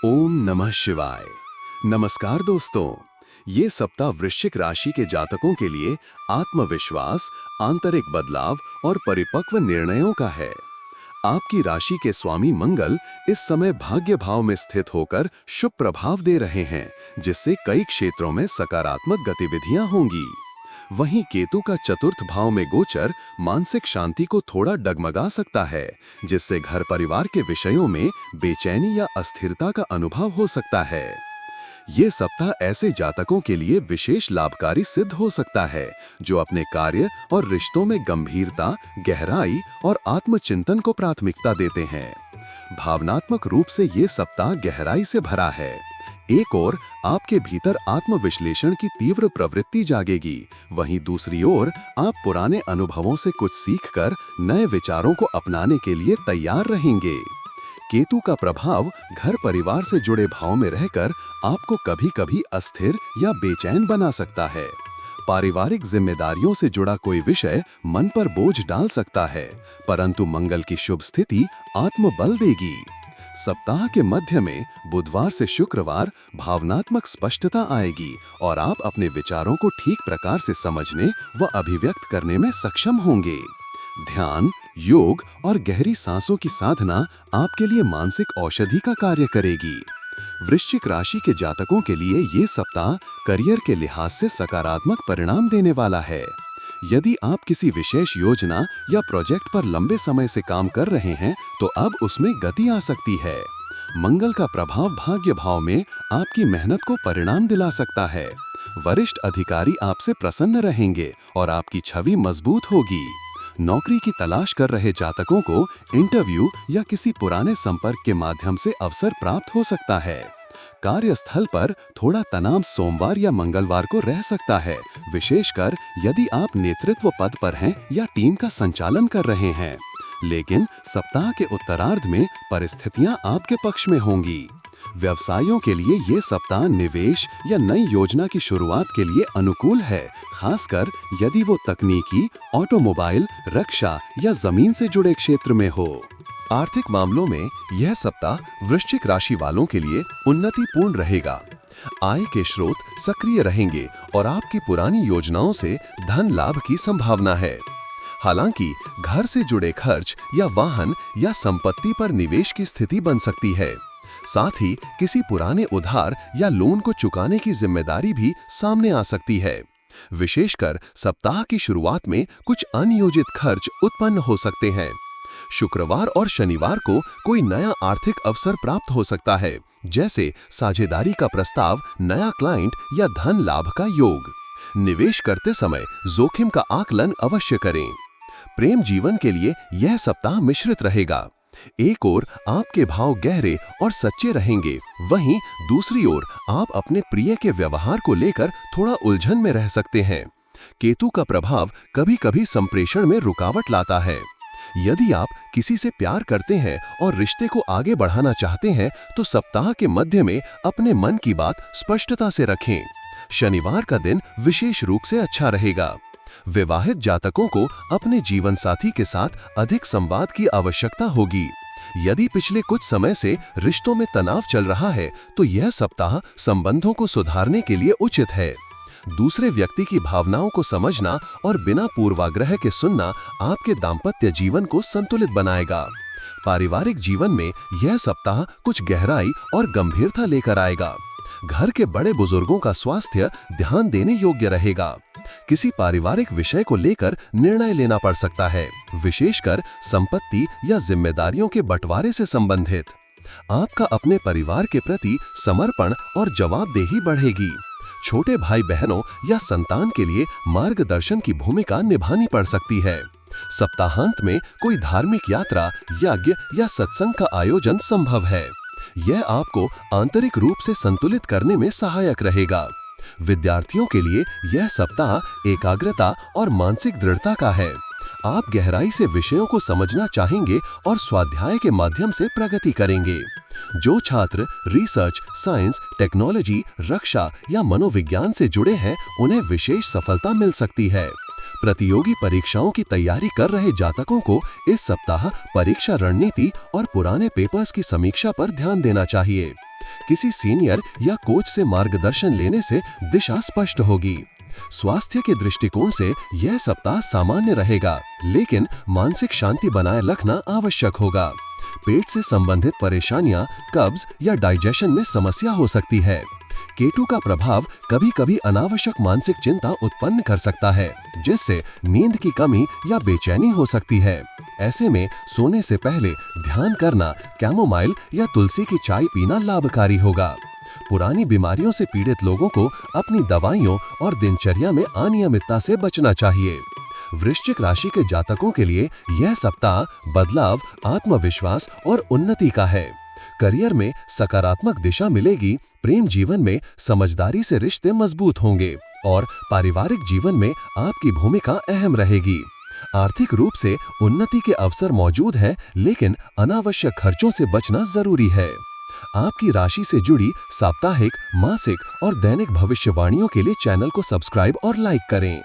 ओम नमः शिवाय। नमस्कार दोस्तों, ये सप्ताह वृश्चिक राशि के जातकों के लिए आत्मविश्वास, आंतरिक बदलाव और परिपक्व निर्णयों का है। आपकी राशि के स्वामी मंगल इस समय भाग्य भाव में स्थित होकर शुभ प्रभाव दे रहे हैं, जिससे कई क्षेत्रों में सकारात्मक गतिविधियां होंगी। वहीं केतु का चतुर्थ भाव में गोचर मानसिक शांति को थोड़ा डगमगा सकता है, जिससे घर परिवार के विषयों में बेचैनी या अस्थिरता का अनुभव हो सकता है। ये सप्ताह ऐसे जातकों के लिए विशेष लाभकारी सिद्ध हो सकता है, जो अपने कार्य और रिश्तों में गंभीरता, गहराई और आत्मचिंतन को प्राथमिकता देते हैं। भावनात्मक रूप से ये सप्ताह गहराई से भरा है। एक ओर आपके भीतर आत्मविश्लेषण की तीव्र प्रवृत्ति जागेगी, वहीं दूसरी ओर आप पुराने अनुभवों से कुछ सीखकर नए विचारों को अपनाने के लिए तैयार रहेंगे। केतु का प्रभाव घर परिवार से जुड़े भाव में रहकर आपको कभी-कभी अस्थिर या बेचैन बना सकता है। पारिवारिक जिम्मेदारियों से जुड़ा कोई विषय मन पर बोझ डाल सकता है, परंतु मंगल की शुभ स्थिति आत्मबल देगी। सप्ताह के मध्य में बुधवार से शुक्रवार भावनात्मक स्पष्टता आएगी और आप अपने विचारों को ठीक प्रकार से समझने व अभिव्यक्त करने में सक्षम होंगे। ध्यान, योग और गहरी सांसों की साधना आपके लिए मानसिक औषधि का कार्य करेगी। वृश्चिक राशि के जातकों के लिए ये सप्ताह करियर के लिहाज से सकारात्मक परिणाम देने वाला है। यदि आप किसी विशेष योजना या प्रोजेक्ट पर लंबे समय से काम कर रहे हैं, तो अब उसमें गति आ सकती है। मंगल का प्रभाव भाग्य भाव में आपकी मेहनत को परिणाम दिला सकता है। वरिष्ठ अधिकारी आपसे प्रसन्न रहेंगे और आपकी छवि मजबूत होगी। नौकरी की तलाश कर रहे जातकों को इंटरव्यू या किसी पुराने संपर्क के माध्यम से अवसर प्राप्त हो सकता है। कार्यस्थल पर थोड़ा तनाव सोमवार या मंगलवार को रह सकता है, विशेषकर यदि आप नेतृत्व पद पर हैं या टीम का संचालन कर रहे हैं। लेकिन सप्ताह के उत्तरार्ध में परिस्थितियां आपके पक्ष में होंगी। व्यवसायों के लिए ये सप्ताह निवेश या नई योजना की शुरुआत के लिए अनुकूल है, खासकर यदि वो तकनीकी, ऑटोमोबाइल, रक्षा या जमीन से जुड़े क्षेत्र में हो। आर्थिक मामलों में यह सप्ताह वृश्चिक राशि वालों के लिए उन्नतिपूर्ण रहेगा। आय के स्रोत सक्रिय रहेंगे और आपकी पुरानी योजनाओं से धन लाभ की संभावना है। हालांकि घर से जुड़े खर्च या वाहन या संपत्ति पर निवेश की स्थिति बन सकती है। साथ ही किसी पुराने उधार या लोन को चुकाने की जिम्मेदारी भी सामने आ सकती है। विशेषकर सप्ताह की शुरुआत में कुछ अनियोजित खर्च उत्पन्न हो सकते हैं। शुक्रवार और शनिवार को कोई नया आर्थिक अवसर प्राप्त हो सकता है, जैसे साझेदारी का प्रस्ताव, नया क्लाइंट या धन लाभ का योग। निवेश करते समय जोखिम का आकलन अवश्य करें। प्रेम जीवन के लिए यह सप्ताह मिश्रित रहेगा। एक ओर आपके भाव गहरे और सच्चे रहेंगे, वहीं दूसरी ओर आप अपने प्रिय के व्यवहार को लेकर थोड़ा उलझन में रह सकते हैं। केतु का प्रभाव कभी-कभी संप्रेषण में रुकावट लाता है। यदि आप किसी से प्यार करते हैं और रिश्ते को आगे बढ़ाना चाहते हैं, तो सप्ताह के मध्य में अपने मन की बात स्पष्टता से रखें। शनिवार का दिन विशेष रूप से अच्छा रहेगा। विवाहित जातकों को अपने जीवन साथी के साथ अधिक संवाद की आवश्यकता होगी। यदि पिछले कुछ समय से रिश्तों में तनाव चल रहा है, तो यह सप्ताह संबंधों को सुधारने के लिए उचित है। दूसरे व्यक्ति की भावनाओं को समझना और बिना पूर्वाग्रह के सुनना आपके दाम्पत्य जीवन को संतुलित बनाएगा। पारिवारिक जीवन में यह सप्ताह कुछ गहराई और गंभीरता लेकर आएगा। घर के बड़े बुजुर्गों का स्वास्थ्य ध्यान देने योग्य रहेगा। किसी पारिवारिक विषय को लेकर निर्णय लेना पड़ सकता है, विशेषकर संपत्ति या जिम्मेदारियों के बंटवारे से संबंधित। आपका अपने परिवार के प्रति समर्पण और जवाबदेही बढ़ेगी। छोटे भाई बहनों या संतान के लिए मार्गदर्शन की भूमिका निभानी पड़ सकती है। सप्ताहांत में कोई धार्मिक यात्रा, यज्ञ या सत्संग का आयोजन संभव है। यह आपको आंतरिक रूप से संतुलित करने में सहायक रहेगा। विद्यार्थियों के लिए यह सप्ताह एकाग्रता और मानसिक दृढ़ता का है। आप गहराई से विषयों को समझना चाहेंगे और स्वाध्याय के माध्यम से प्रगति करेंगे। जो छात्र रिसर्च, साइंस, टेक्नोलॉजी, रक्षा या मनोविज्ञान से जुड़े हैं, उन्हें विशेष सफलता मिल सकती है। प्रतियोगी परीक्षाओं की तैयारी कर रहे जातकों को इस सप्ताह परीक्षा रणनीति और पुराने पेपर्स की समीक्षा पर ध्यान देना चाहिए। किसी सीनियर या कोच से मार्गदर्शन लेने से दिशा स्पष्ट होगी। स्वास्थ्य के दृष्टिकोण से यह सप्ताह सामान्य रहेगा, लेकिन मानसिक शांति बनाए रखना आवश्यक होगा। पेट से संबंधित परेशानियां, कब्ज या डाइजेशन में समस्या हो सकती है। केतु का प्रभाव कभी-कभी अनावश्यक मानसिक चिंता उत्पन्न कर सकता है, जिससे नींद की कमी या बेचैनी हो सकती है। ऐसे में सोने से पहले ध्यान करना, कैमोमाइल या तुलसी की चाय पीना लाभकारी होगा। पुरानी बीमारियों से पीड़ित लोगों को अपनी दवाइयों और दिनचर्या में अनियमितता से बचना चाहिए। वृश्चिक राशि के जातकों के लिए यह सप्ताह बदलाव, आत्मविश्वास और उन्नति का है। करियर में सकारात्मक दिशा मिलेगी, प्रेम जीवन में समझदारी से रिश्ते मजबूत होंगे और पारिवारिक जीवन में आपकी भूमिका अहम रहेगी। आर्थिक रूप से उन्नति के अवसर मौजूद हैं, लेकिन अनावश्यक खर्चों से बचना जरूरी है। आपकी राशि से जुड़ी साप्ताहिक, मासिक और दैनिक भविष्यवाणियों के लिए चैनल को सब्सक्राइब और लाइक करें।